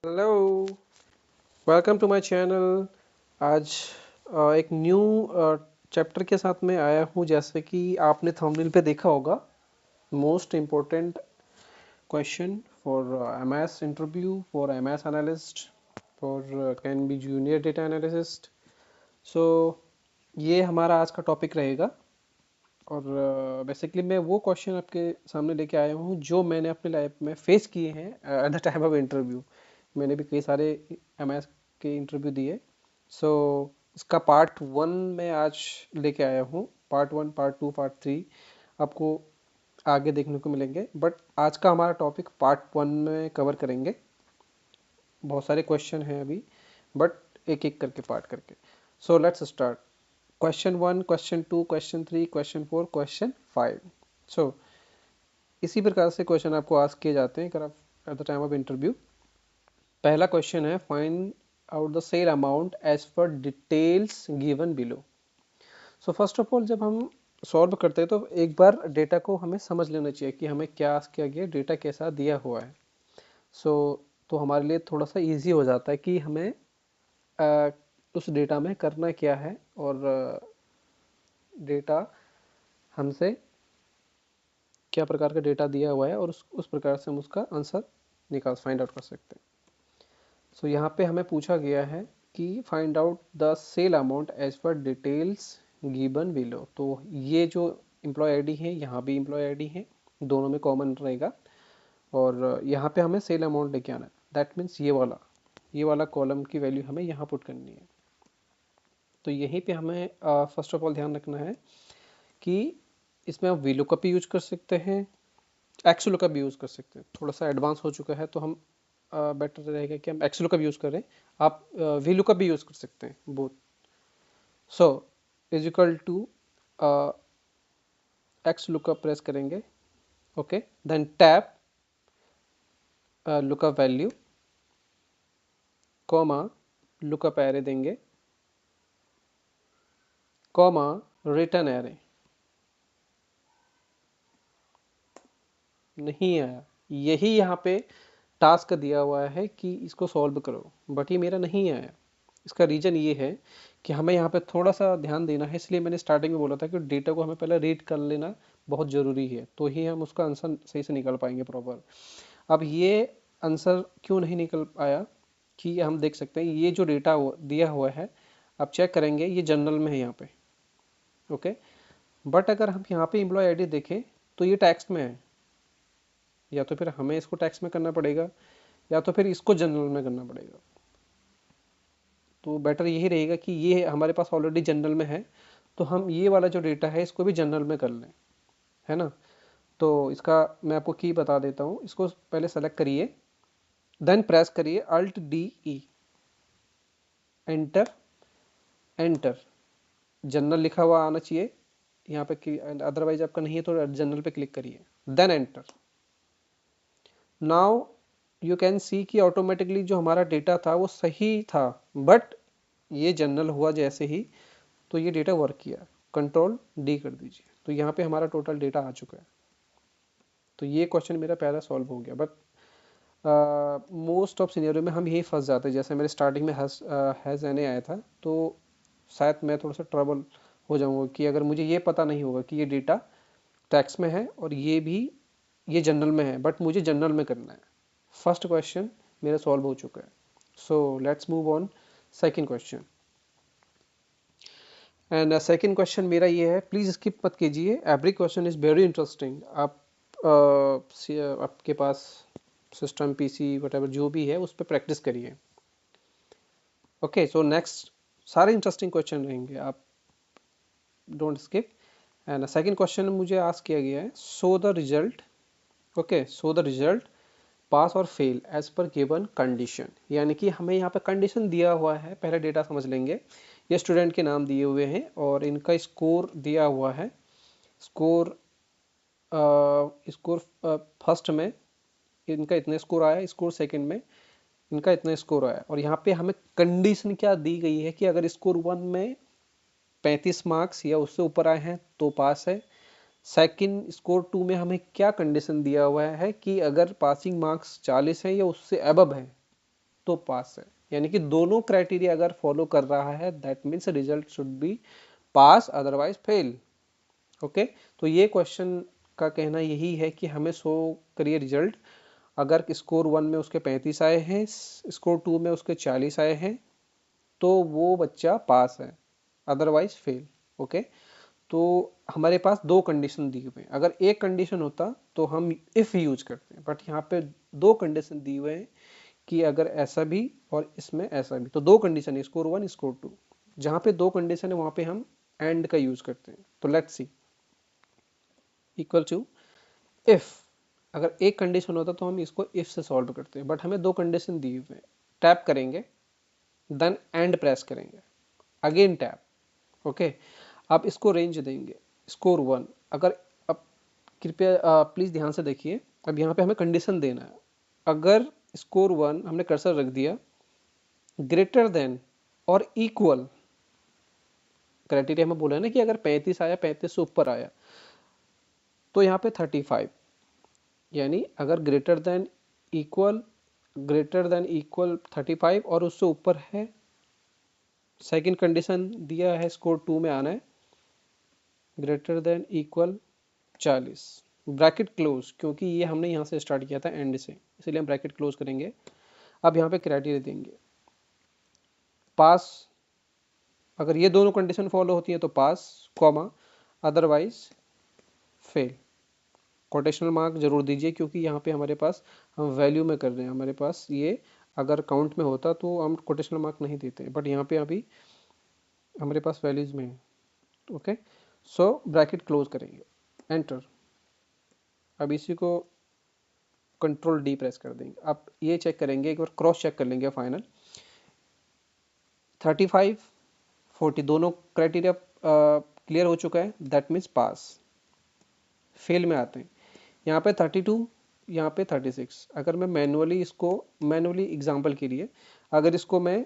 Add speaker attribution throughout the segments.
Speaker 1: Hello, welcome to my channel. आज एक new chapter के साथ में आया हूँ। जैसे कि आपने थंबनेल पे देखा होगा, most important question for MS interview, for MS analyst, for can be junior data analyst. So ये हमारा आज का टॉपिक रहेगा। और बेसिकली मैं वो क्वेश्चन आपके सामने लेके आया हूँ जो मैंने अपने लाइफ में फेस किए हैं eight the time of interview. मैंने भी कई सारे एमएस के इंटरव्यू दिए। सो इसका पार्ट वन में आज लेके आया हूँ। Part one, part two, part three आपको आगे देखने को मिलेंगे, बट आज का हमारा टॉपिक पार्ट वन में कवर करेंगे। बहुत सारे क्वेश्चन हैं अभी, बट एक एक करके पार्ट करके। So let's start. Question one, question two, question three, question four, question five. So इसी प्रकार से क्वेश्चन आपको आस्क किए जाते हैं अगर आप at the time of interview. पहला क्वेश्चन है, find out the sale amount as per details given below. So first of all, जब हम सॉल्व करते हैं तो एक बार डेटा को हमें समझ लेना चाहिए कि हमें क्या आस्क किया गया, डेटा कैसा दिया हुआ है। सो तो हमारे लिए थोड़ा सा इजी हो जाता है कि हमें उस डेटा में करना क्या है, और डेटा हमसे क्या प्रकार का डेटा दिया हुआ है, और उस प्रकार से हम उसका आंसर निकाल फाइंड आउट कर सकते हैं। सो यहाँ पे हमें पूछा गया है कि find out the sale amount as per details given below. तो ये जो एम्प्लॉय आईडी है, यहाँ भी एम्प्लॉय आईडी है, दोनों में कॉमन रहेगा। और यहाँ पे हमें सेल अमाउंट लेके आना है। दैट मीन्स ये वाला कॉलम की वैल्यू हमें यहाँ पुट करनी है। तो यहीं पे हमें फर्स्ट ऑफ ऑल ध्यान रखना है कि इसमें आप वी लुकअप भी यूज कर सकते हैं, एक्स लुकअप भी यूज़ कर सकते हैं। थोड़ा सा एडवांस हो चुका है तो हम बेटर रहेगा कि हम एक्स लुकअप यूज़ करें। आप वी लुकअप भी यूज़ कर सकते हैं, both. So is equal to X lookup press करेंगे, okay, then tap lookup value, comma lookup array देंगे, कॉमा रिटर्न एरे। नहीं आया, यही यहाँ पे टास्क दिया हुआ है कि इसको सॉल्व करो, बट ये मेरा नहीं आया। इसका रीज़न ये है कि हमें यहाँ पे थोड़ा सा ध्यान देना है, इसलिए मैंने स्टार्टिंग में बोला था कि डेटा को हमें पहले रीड कर लेना बहुत ज़रूरी है, तो ही हम उसका आंसर सही से निकाल पाएंगे प्रॉपर। अब ये आंसर क्यों नहीं निकल पाया, कि हम देख सकते हैं ये जो डेटा दिया हुआ है, आप चेक करेंगे ये जनरल में है यहाँ पे, ओके। बट अगर हम यहाँ पे एम्प्लॉय आईडी देखें तो ये टैक्स में है। या तो फिर हमें इसको टैक्स में करना पड़ेगा, या तो फिर इसको जनरल में करना पड़ेगा। तो बेटर यही रहेगा कि ये हमारे पास ऑलरेडी जनरल में है, तो हम ये वाला जो डेटा है इसको भी जनरल में कर लें, है ना। तो इसका मैं आपको की बता देता हूँ। इसको पहले सेलेक्ट करिए, देन प्रेस करिए alt D E, enter, enter. General लिखा हुआ आना चाहिए यहाँ पे, अदरवाइज आपका नहीं है तो जनरल पे क्लिक करिए, then enter. Now you can see कि ऑटोमेटिकली जो हमारा डेटा था वो सही था, बट ये जनरल हुआ जैसे ही तो ये डेटा वर्क किया। कंट्रोल डी कर दीजिए, तो यहाँ पे हमारा टोटल डेटा आ चुका है। तो ये क्वेश्चन मेरा पहला सॉल्व हो गया। बट मोस्ट ऑफ सिनेरियो में हम यही फंस जाते हैं। जैसे मेरे स्टार्टिंग में हैज़ एन ए आया था, तो शायद मैं थोड़ा सा ट्रबल हो जाऊंगा कि अगर मुझे ये पता नहीं होगा कि ये डेटा टैक्स में है और ये भी ये जनरल में है, बट मुझे जनरल में करना है। फर्स्ट क्वेश्चन मेरा सॉल्व हो चुका है। सो let's move on second question. And second question मेरा ये है, प्लीज़ स्किप मत कीजिए, every question is very interesting. आप आपके पास सिस्टम, पीसी, वटेवर जो भी है उस पर प्रैक्टिस करिए, ओके। सो नेक्स्ट सारे इंटरेस्टिंग क्वेश्चन रहेंगे, आप don't skip. And second question मुझे आस्क किया गया है, show the result, okay, show the result pass और fail as per given condition. यानी कि हमें यहाँ पे कंडीशन दिया हुआ है, पहले डेटा समझ लेंगे। ये स्टूडेंट के नाम दिए हुए हैं और इनका स्कोर दिया हुआ है। स्कोर स्कोर फर्स्ट में इनका इतने स्कोर आया, स्कोर सेकंड में इनका इतना स्कोर आया, और यहाँ पे हमें कंडीशन क्या दी गई है कि अगर स्कोर वन में 35 मार्क्स या उससे ऊपर आए हैं तो पास है। सेकंड स्कोर टू में हमें क्या कंडीशन दिया हुआ है कि अगर पासिंग मार्क्स 40 है या उससे अबव है तो पास है। यानी कि दोनों क्राइटेरिया अगर फॉलो कर रहा है that means result should be pass otherwise fail. Okay, तो ये क्वेश्चन का कहना यही है कि हमें शो करिए रिजल्ट, अगर स्कोर 1 में उसके 35 आए हैं, स्कोर 2 में उसके 40 आए हैं, तो वो बच्चा पास है, अदरवाइज फेल। ओके, तो हमारे पास दो कंडीशन दी हुई हैं। अगर एक कंडीशन होता तो हम इफ यूज करते हैं, बट यहाँ पे दो कंडीशन दी हुए हैं कि अगर ऐसा भी और इसमें ऐसा भी, तो दो कंडीशन है, स्कोर 1 स्कोर 2। जहाँ पे दो कंडीशन है वहाँ पे हम एंड का यूज करते हैं। तो let's see, equal to if, अगर एक कंडीशन होता तो हम इसको इफ से सॉल्व करते हैं, बट हमें दो कंडीशन दी हुई है। टैप करेंगे, देन एंड प्रेस करेंगे, अगेन टैप। ओके, आप इसको रेंज देंगे स्कोर 1। अगर, अब कृपया प्लीज ध्यान से देखिए, अब यहाँ पे हमें कंडीशन देना है। अगर स्कोर 1 हमने कर्सर रख दिया ग्रेटर देन और इक्वल, क्राइटेरिया हमें बोला है ना कि अगर 35 आया, 35 से ऊपर आया, तो यहाँ पे 35, यानी अगर ग्रेटर देन इक्वल 35 और उससे ऊपर है, सेकंड कंडीशन दिया है स्कोर 2 में आना है greater than equal 40, bracket close, क्योंकि ये हमने यहाँ से स्टार्ट किया था एंड से, इसलिए हम ब्रैकेट क्लोज करेंगे। अब यहाँ पे क्राइटेरिया देंगे पास, अगर ये दोनों कंडीशन फॉलो होती है तो पास, comma otherwise fail. Quotational mark जरूर दीजिए, क्योंकि यहाँ पे हमारे पास हम वैल्यू में कर रहे हैं, हमारे पास ये अगर काउंट में होता तो हम कोटेशनल मार्क नहीं देते, बट यहाँ पे अभी हमारे पास वैल्यूज में है। ओके, सो ब्रैकेट क्लोज करेंगे, एंटर। अब इसी को कंट्रोल डी प्रेस कर देंगे। आप ये चेक करेंगे, एक बार क्रॉस चेक कर लेंगे फाइनल, 35 40 दोनों क्राइटेरिया क्लियर हो चुका है, दैट मीन्स पास। फेल में आते हैं, यहाँ पे 32, यहाँ पे 36। अगर मैं मैनुअली एग्जांपल के लिए अगर इसको मैं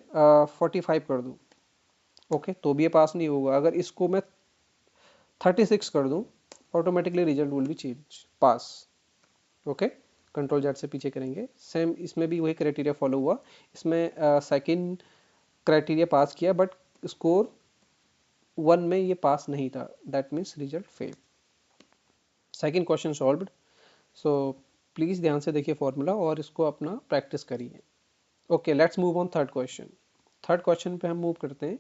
Speaker 1: 45 कर दूँ, ओके, तो भी ये पास नहीं होगा। अगर इसको मैं 36 कर दूँ, automatically result will be change, pass. Okay, control Z से पीछे करेंगे, सेम इसमें भी वही क्राइटेरिया फॉलो हुआ। इसमें सेकंड क्राइटेरिया पास किया, बट स्कोर 1 में ये पास नहीं था, that means result fail. Second question solved. So please ध्यान से देखिए फॉर्मूला और इसको अपना प्रैक्टिस करिए। Okay, let's move on third question. Third question पे हम मूव करते हैं।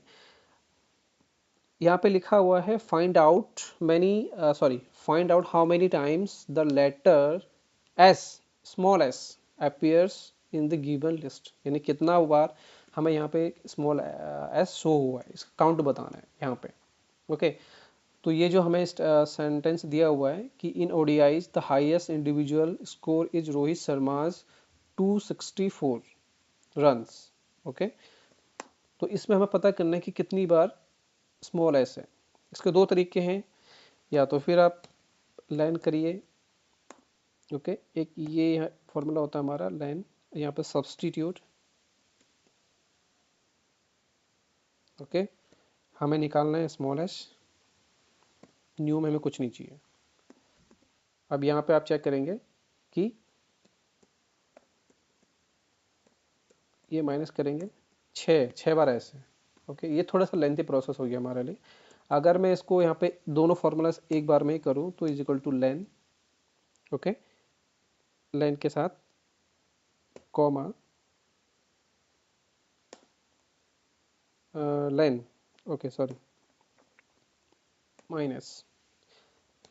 Speaker 1: यहाँ पे लिखा हुआ है find out how many times the letter S, small S appears in the given list, यानी कितना बार हमें यहाँ पे स्मॉल एस शो हुआ है, इसका काउंट बताना है यहाँ पे। ओके, तो ये जो हमें सेंटेंस दिया हुआ है कि इन ODIs the highest individual score is Rohit Sharma's 264 runs. Okay, तो इसमें हमें पता करना है कि कितनी बार स्मॉल एस है। इसके दो तरीके हैं, या तो फिर आप लाइन करिए, ओके, एक ये फॉर्मूला होता है हमारा लाइन, यहाँ पे सब्सटीट्यूट। ओके, हमें निकालना है स्मॉल एस, न्यू में हमें कुछ नहीं चाहिए। अब यहाँ पे आप चेक करेंगे कि ये माइनस करेंगे, छः बार ऐसे। ओके, ये थोड़ा सा लेंथी प्रोसेस हो गया हमारे लिए। अगर मैं इसको यहाँ पे दोनों फार्मूलाज एक बार में ही करूँ तो is equal to len, okay, len के साथ comma len, okay sorry, minus,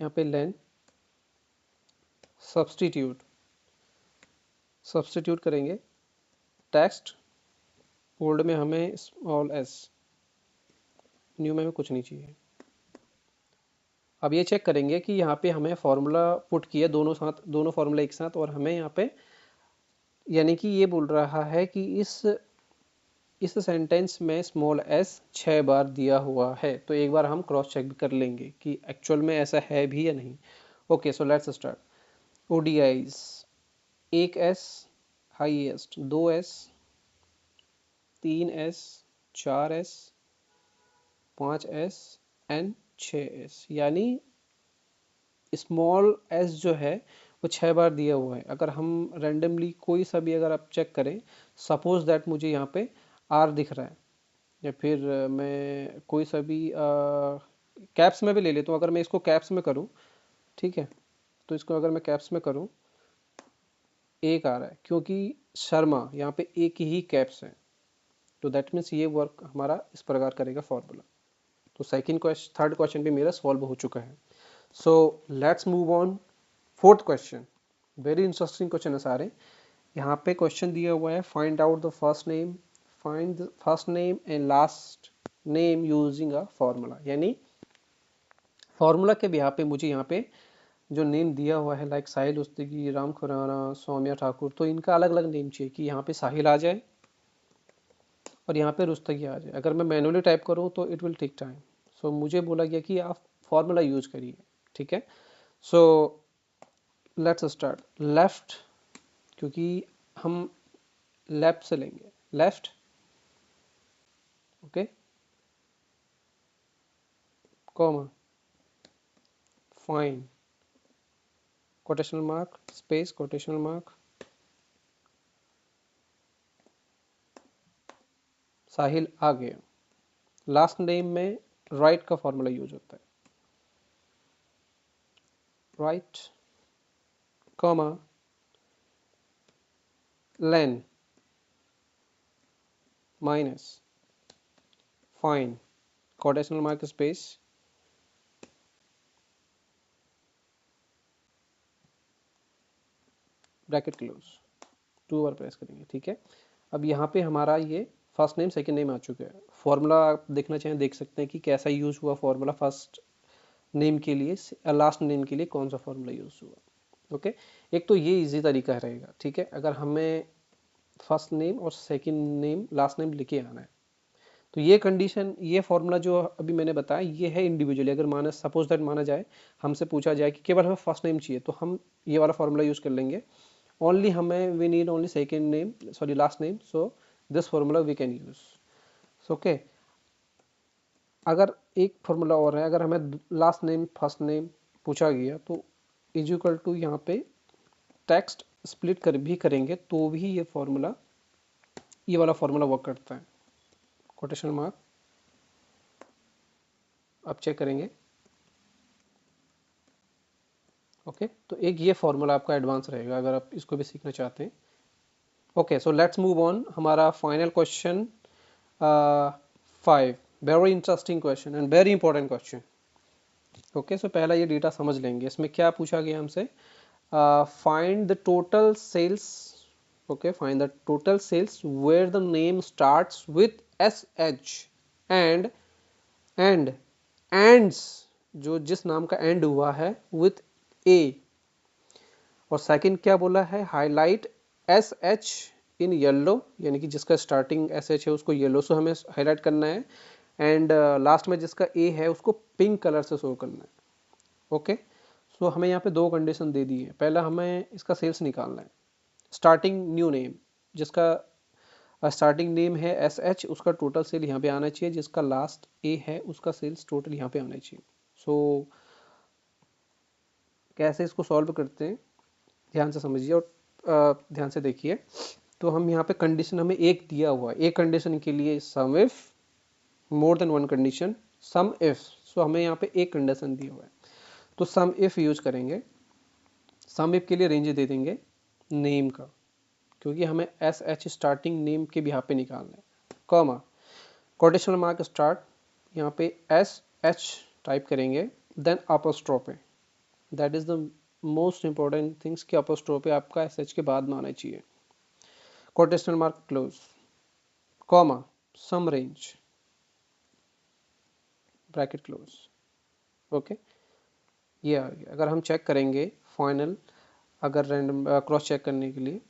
Speaker 1: यहाँ पे लेन सब्सटीट्यूट करेंगे, टेक्स्ट ओल्ड में हमें स्मॉल एस, न्यू में हमें कुछ नहीं चाहिए। अब ये चेक करेंगे कि यहाँ पे हमें फॉर्मूला पुट किया दोनों फार्मूला एक साथ, और हमें यहाँ पे यानी कि ये बोल रहा है कि इस सेंटेंस में स्मॉल एस 6 बार दिया हुआ है। तो एक बार हम क्रॉस चेक भी कर लेंगे कि एक्चुअल में ऐसा है भी या नहीं। Okay, so let's start. ODIs, एक S highest, 2 S, 3 S, 4 S, 5 S and 6 S, यानी स्मॉल एस जो है वो 6 बार दिया हुआ है। अगर हम रैंडमली कोई सा भी अगर आप चेक करें, सपोज दैट मुझे यहाँ पे आर दिख रहा है, या फिर मैं कोई सा भी कैप्स में भी ले लेता हूँ। अगर मैं इसको कैप्स में करूँ, ठीक है, तो इसको अगर मैं कैप्स में करूँ, एक आ रहा है क्योंकि शर्मा यहाँ पे एक ही कैप्स है, तो दैट मीन्स ये वर्क हमारा इस प्रकार करेगा फॉर्मूला। तो सेकंड क्वेश्चन, थर्ड क्वेश्चन भी मेरा सॉल्व हो चुका है। सो let's move on fourth question. Very interesting question है सारे। यहाँ पे क्वेश्चन दिया हुआ है, find out the first name, find the first name and last name using a formula. यानी फॉर्मूला के भी यहाँ पे मुझे यहाँ पे जो नेम दिया हुआ है, लाइक साहिल उस्तिगी, राम खुराना, सौम्या ठाकुर, तो इनका अलग अलग नेम चाहिए कि यहाँ पे साहिल आ जाए और यहाँ पे रुस्तगी आ जाए। अगर मैं मैनुअली टाइप करूँ तो इट विल टेक टाइम। सो मुझे बोला गया कि आप फॉर्मूला यूज करिए, ठीक है। सो लेट्स स्टार्ट लेफ्ट, क्योंकि हम लेफ्ट से लेंगे, left, okay, comma, fine, quotational mark, space, quotational mark, Sahil आ गया। लास्ट नेम में राइट का फॉर्मूला यूज होता है, right, comma, len, minus, fine, quotational mark, space, bracket close, 2 बार प्रेस करेंगे, ठीक है। अब यहाँ पे हमारा ये फर्स्ट नेम सेकंड नेम आ चुका है। फॉर्मूला आप देखना चाहें देख सकते हैं कि कैसा यूज हुआ फॉर्मूला, फर्स्ट नेम के लिए, लास्ट नेम के लिए कौन सा फॉर्मूला यूज हुआ, ओके। एक तो ये इजी तरीका रहेगा, ठीक है। अगर हमें फर्स्ट नेम और सेकंड नेम लास्ट नेम लिखे आना है, तो ये कंडीशन, ये फॉर्मूला जो अभी मैंने बताया, ये है इंडिविजुअली। अगर माना सपोज दैट माना जाए, हमसे पूछा जाए कि केवल हमें फर्स्ट नेम चाहिए, तो हम ये वाला फॉर्मूला यूज कर लेंगे। ओनली हमें we need only second name, sorry last name, so this formula we can use, okay. अगर एक फॉर्मूला और है, अगर हमें लास्ट नेम फर्स्ट नेम पूछा गया, तो इज इक्वल टू यहाँ पे टेक्स्ट स्प्लिट कर भी करेंगे तो भी ये फॉर्मूला, ये वाला फॉर्मूला वर्क करता है। कोटेशन मार्क, आप चेक करेंगे, ओके। तो एक ये फॉर्मूला आपका एडवांस रहेगा अगर आप इसको भी सीखना चाहते हैं, okay. So let's move on, हमारा final question 5, very interesting question and very important question, okay. So पहला ये डेटा समझ लेंगे, इसमें क्या पूछा गया हमसे, find the total sales, okay, find the total sales where the name starts with sh and and ends, जो जिस नाम का एंड हुआ है with a। और सेकंड क्या बोला है, highlight S H in yellow, यानी कि जिसका स्टार्टिंग एस एच है उसको येलो से हमें हाईलाइट करना है, एंड लास्ट में जिसका ए है उसको पिंक कलर से शो करना है, ओके। सो हमें यहाँ पे दो कंडीशन दे दी है। पहला हमें इसका सेल्स निकालना है, स्टार्टिंग न्यू नेम, जिसका स्टार्टिंग नेम है एस एच, उसका टोटल सेल यहाँ पे आना चाहिए, जिसका लास्ट ए है उसका सेल्स टोटल यहाँ पे आना चाहिए। सो कैसे इसको सॉल्व करते हैं, ध्यान से समझिए और ध्यान से देखिए। तो हम यहाँ पे कंडीशन हमें एक दिया हुआ है, एक कंडीशन के लिए sum if more than one condition, sum if, so हमें यहाँ पे एक कंडीशन दिया हुआ है, तो सम इफ यूज करेंगे। सम इफ के लिए रेंज दे देंगे नेम का, क्योंकि हमें एस एच स्टार्टिंग नेम के भी यहाँ पे निकालना है, कॉमा, कोटेशनल मार्क स्टार्ट, यहाँ पे एस एच टाइप करेंगे, then apostrophe, that is the most important things कि अपोस्ट्रोफे आपका एस एच के बाद में आना चाहिए, quotational mark close, comma, sum range, bracket close, okay. ये आ गया। अगर हम चेक करेंगे फाइनल, अगर रैंडम क्रॉस चेक करने के लिए,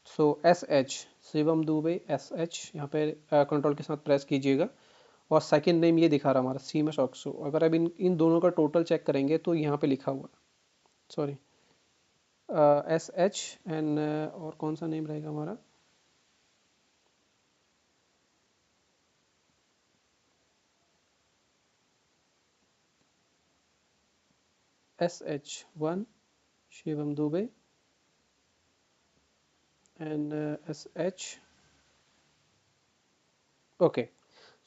Speaker 1: so S H, Shivam Dube, S H, यहाँ पे कंट्रोल के साथ प्रेस कीजिएगा, और सेकंड नेम ये दिखा रहा हमारा सीमेश ऑक्सो। अगर अब इन इन दोनों का टोटल चेक करेंगे तो यहाँ पे लिखा हुआ, सॉरी, एस एच एंड और कौन सा नेम रहेगा हमारा, S H one, Shivam Dube, NaSH। Okay,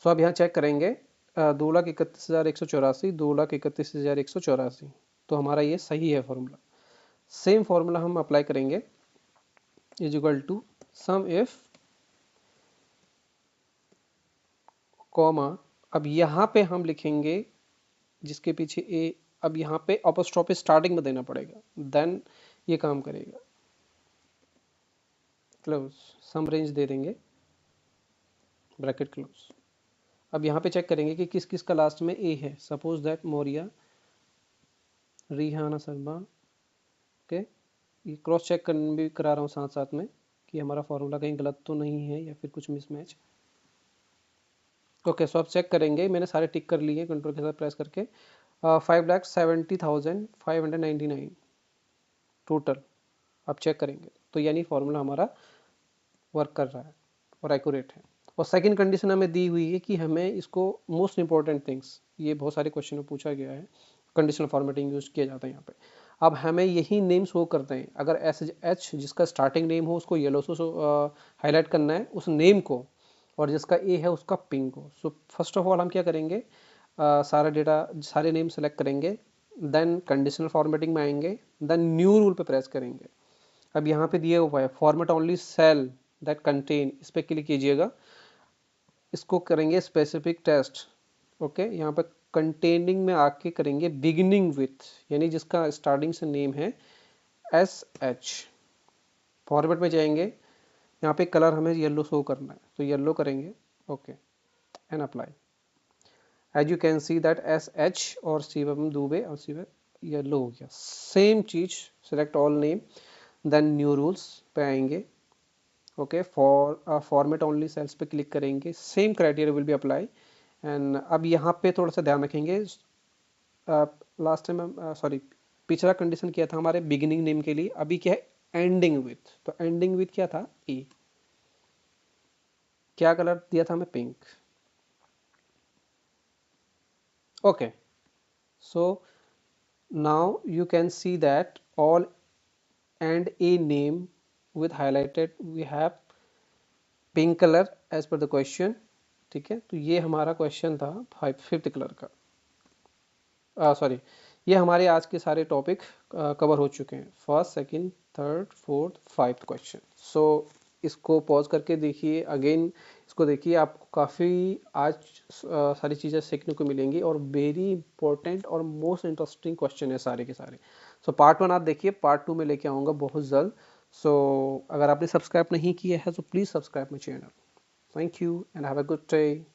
Speaker 1: so अब यहाँ चेक करेंगे 2,31,184, 2,31,184, तो हमारा ये सही है फॉर्मूला। सेम फॉर्मूला हम अप्लाई करेंगे, is equal to sum if comma, अब यहाँ पे हम लिखेंगे जिसके पीछे ए, अब यहाँ पे अपॉस्ट्रोफी स्टार्टिंग में देना पड़ेगा, देन ये काम करेगा। क्लोज, सम रेंज दे देंगे, ब्रैकेट क्लोज। अब यहाँ पे चेक करेंगे कि किस किस का लास्ट में ए है। Suppose that Moriya, Rihana Sharma. Okay, ये क्रॉस चेक करने भी करा रहा हूँ साथ साथ में कि हमारा फॉर्मूला कहीं गलत तो नहीं है या फिर कुछ मिसमैच। ओके, सो अब चेक करेंगे, मैंने सारे टिक कर लिए कंट्रोल के साथ प्रेस करके। 5,70,599 टोटल। अब चेक करेंगे तो यानी फॉर्मूला हमारा वर्क कर रहा है और एक्यूरेट है। और सेकंड कंडीशन हमें दी हुई है कि हमें इसको मोस्ट इंपॉर्टेंट थिंग्स, ये बहुत सारे क्वेश्चन में पूछा गया है, कंडीशनल फॉर्मेटिंग यूज किया जाता है यहाँ पे। अब हमें यही नेम शो करते हैं, अगर एच जिसका स्टार्टिंग नेम हो उसको येलो से हाईलाइट करना है उस नेम को, और जिसका ए है उसका पिंक हो। सो फर्स्ट ऑफ ऑल हम क्या करेंगे, सारा डेटा, सारे नेम सेलेक्ट करेंगे, देन कंडीशनल फॉर्मेटिंग में आएंगे, देन न्यू रूल पे प्रेस करेंगे। अब यहाँ पे दिया हुआ है format only cell that contain, इस पर क्लिक कीजिएगा, इसको करेंगे स्पेसिफिक टेस्ट। ओके, यहाँ पे कंटेनिंग में आके करेंगे बिगिनिंग विथ, यानी जिसका स्टार्टिंग से नेम है SH। फॉर्मेट में जाएंगे, यहाँ पे कलर हमें येलो शो करना है तो येलो करेंगे। Okay, and apply. As you can see that SH और शिवम दुबे और शिवम येलो हो गया। सेम चीज, select all name, then new rules पे आएंगे। ओके, फॉर्मेट ओनली सेल्स पे क्लिक करेंगे, same criteria will be apply. And अब यहाँ पे थोड़ा सा ध्यान रखेंगे, लास्ट टाइम सॉरी पिछला कंडीशन किया था हमारे बिगिनिंग नेम के लिए, अभी क्या है एंडिंग विथ, तो एंडिंग विथ क्या था ए, क्या कलर दिया था हमें pink. Okay, so now you can see that all and a name with highlighted we have pink color as per the question। ठीक है, तो ये हमारा क्वेश्चन था फिफ्थ कलर का। सॉरी, ये हमारे आज के सारे टॉपिक कवर हो चुके हैं, first, second, third, fourth, fifth question. So इसको पॉज करके देखिए, अगेन इसको देखिए, आपको काफ़ी आज सारी चीज़ें सीखने को मिलेंगी और वेरी इंपॉर्टेंट और मोस्ट इंटरेस्टिंग क्वेश्चन है सारे के सारे। सो पार्ट 1 आप देखिए, पार्ट 2 में लेके आऊँगा बहुत जल्द। सो अगर आपने सब्सक्राइब नहीं किया है तो please subscribe my channel. Thank you and have a good day.